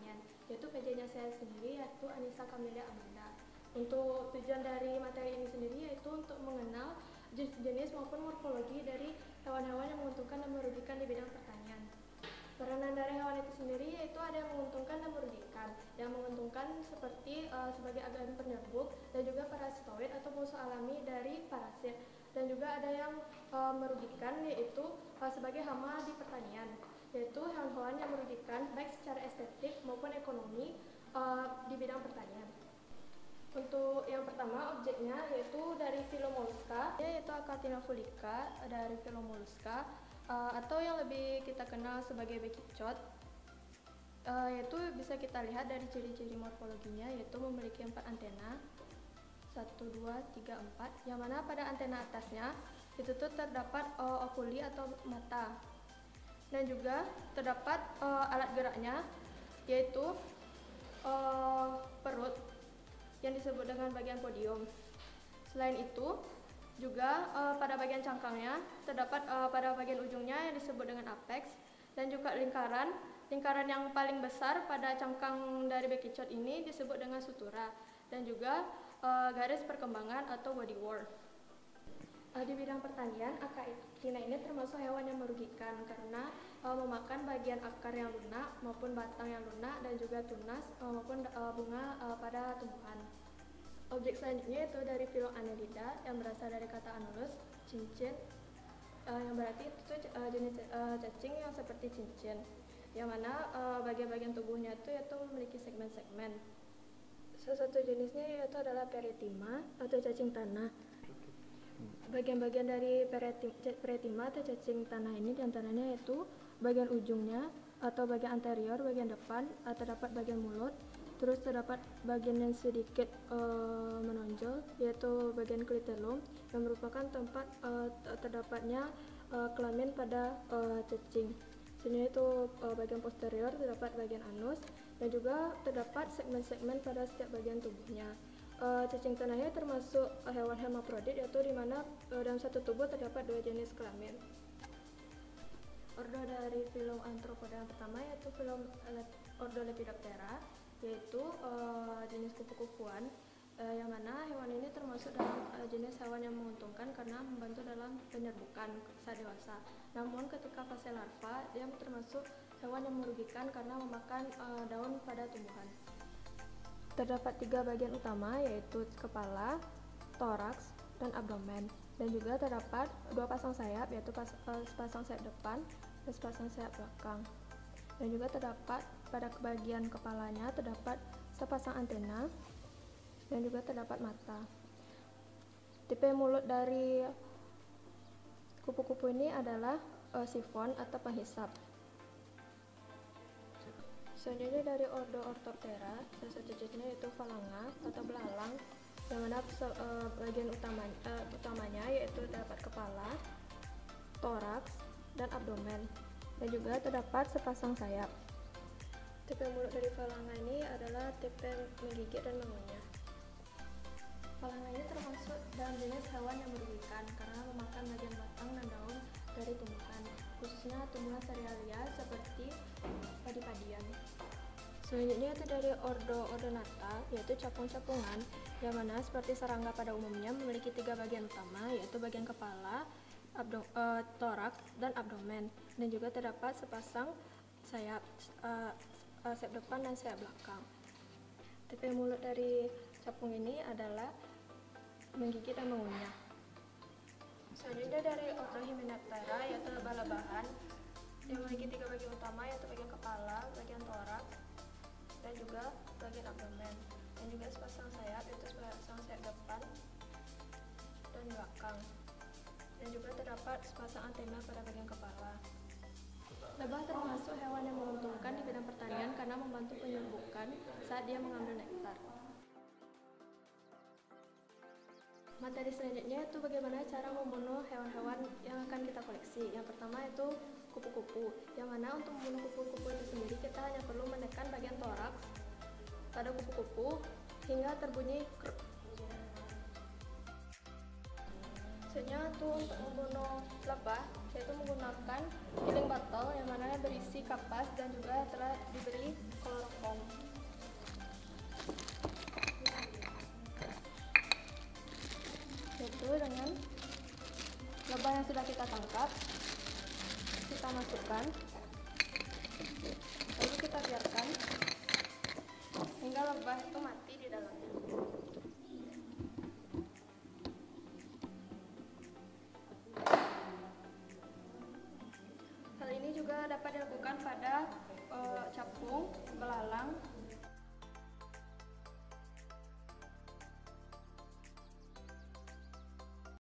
Pertanian, yaitu PJ-nya saya sendiri yaitu Anissa Kamelia Amanda. Untuk tujuan dari materi ini sendiri yaitu untuk mengenal jenis-jenis maupun morfologi dari hewan-hewan yang menguntungkan dan merugikan di bidang pertanian. Peranan dari hewan itu sendiri yaitu ada yang menguntungkan dan merugikan. Yang menguntungkan seperti sebagai agen penyerbuka dan juga parasitoid atau musuh alami dari parasit. Dan juga ada yang merugikan yaitu sebagai hama di pertanian, yaitu hewan-hewan yang merugikan baik secara estetik maupun ekonomi di bidang pertanian. Untuk yang pertama objeknya yaitu dari phylum Mollusca, yaitu Achatina fulica dari phylum Mollusca, atau yang lebih kita kenal sebagai bekicot, yaitu bisa kita lihat dari ciri-ciri morfologinya yaitu memiliki 4 antena, 1, 2, 3, 4, yang mana pada antena atasnya itu tuh terdapat okuli atau mata, dan juga terdapat alat geraknya yaitu perut yang disebut dengan bagian podium. Selain itu juga pada bagian cangkangnya terdapat pada bagian ujungnya yang disebut dengan apex, dan juga lingkaran yang paling besar pada cangkang dari bekicot ini disebut dengan sutura, dan juga garis perkembangan atau body whorl. Di bidang pertanian, Achatina ini termasuk hewan yang merugikan karena memakan bagian akar yang lunak maupun batang yang lunak, dan juga tunas maupun bunga pada tumbuhan. Objek selanjutnya itu dari phylum Annelida yang berasal dari kata annulus, cincin, yang berarti itu jenis cacing yang seperti cincin, yang mana bagian-bagian tubuhnya itu memiliki segmen-segmen. Salah satu jenisnya yaitu adalah Perithema atau cacing tanah. Bagian-bagian dari Perithema atau cacing tanah ini diantaranya yaitu bagian ujungnya atau bagian anterior, bagian depan, terdapat bagian mulut, terus terdapat bagian yang sedikit menonjol yaitu bagian klitelum yang merupakan tempat terdapatnya kelamin pada cacing. Selanjutnya itu bagian posterior terdapat bagian anus, dan juga terdapat segmen-segmen pada setiap bagian tubuhnya. Cacing tanahnya termasuk hewan hermaprodit, yaitu di mana dalam satu tubuh terdapat 2 jenis kelamin. Ordo dari phylum Arthropoda yang pertama yaitu phylum Ordo Lepidoptera, yaitu jenis kupu-kupuan, yang mana hewan ini termasuk dalam jenis hewan yang menguntungkan karena membantu dalam penyerbukan saat dewasa. Namun ketika fase larva, dia termasuk hewan yang merugikan karena memakan daun pada tumbuhan. Terdapat 3 bagian utama yaitu kepala, toraks, dan abdomen, dan juga terdapat 2 pasang sayap yaitu sepasang sayap depan dan sepasang sayap belakang, dan juga terdapat pada bagian kepalanya terdapat sepasang antena, dan juga terdapat mata. Tipe mulut dari kupu-kupu ini adalah sifon atau penghisap. Selanjutnya dari Ordo Orthoptera, salah satu jenisnya yaitu Phalanga atau belalang, yang mana bagian utamanya yaitu terdapat kepala, toraks, dan abdomen, dan juga terdapat sepasang sayap. Tipe mulut dari Phalanga ini adalah tipe menggigit dan mengunyah. Phalanga ini termasuk dalam jenis hewan yang merugikan karena memakan bagian batang dan daun dari tumbuhan, khususnya tumbuhan serealia seperti padi-padian. Selanjutnya itu dari Ordo Odonata, yaitu capung-capungan, yang mana seperti serangga pada umumnya memiliki 3 bagian utama, yaitu bagian kepala, toraks, dan abdomen, dan juga terdapat sepasang sayap, sayap depan dan sayap belakang. Tipe mulut dari capung ini adalah menggigit dan mengunyah. Selanjutnya dari Ordo Hymenoptera, yaitu lebah-lebahan, yang memiliki 3 bagian utama yaitu bagian kepala, bagian toraks, dan juga bagian abdomen, dan juga sepasang sayap yaitu sepasang sayap depan dan belakang, dan juga terdapat sepasang antena pada bagian kepala. Lebah termasuk hewan yang menguntungkan di bidang pertanian karena membantu penyerbukan saat dia mengambil nektar. Materi selanjutnya itu bagaimana cara membunuh hewan-hewan yang akan kita koleksi. Yang pertama itu kupu-kupu, yang mana untuk membunuh kupu-kupu itu sendiri kita hanya perlu menekan bagian toraks pada kupu-kupu hingga terbunyi kruk. Selanjutnya untuk membunuh lebah, yaitu menggunakan healing bottle yang mana berisi kapas dan juga telah diberi kloroform. Yaitu dengan lebah yang sudah kita tangkap, kita masukkan, lalu kita biarkan hingga lebah itu mati di dalamnya.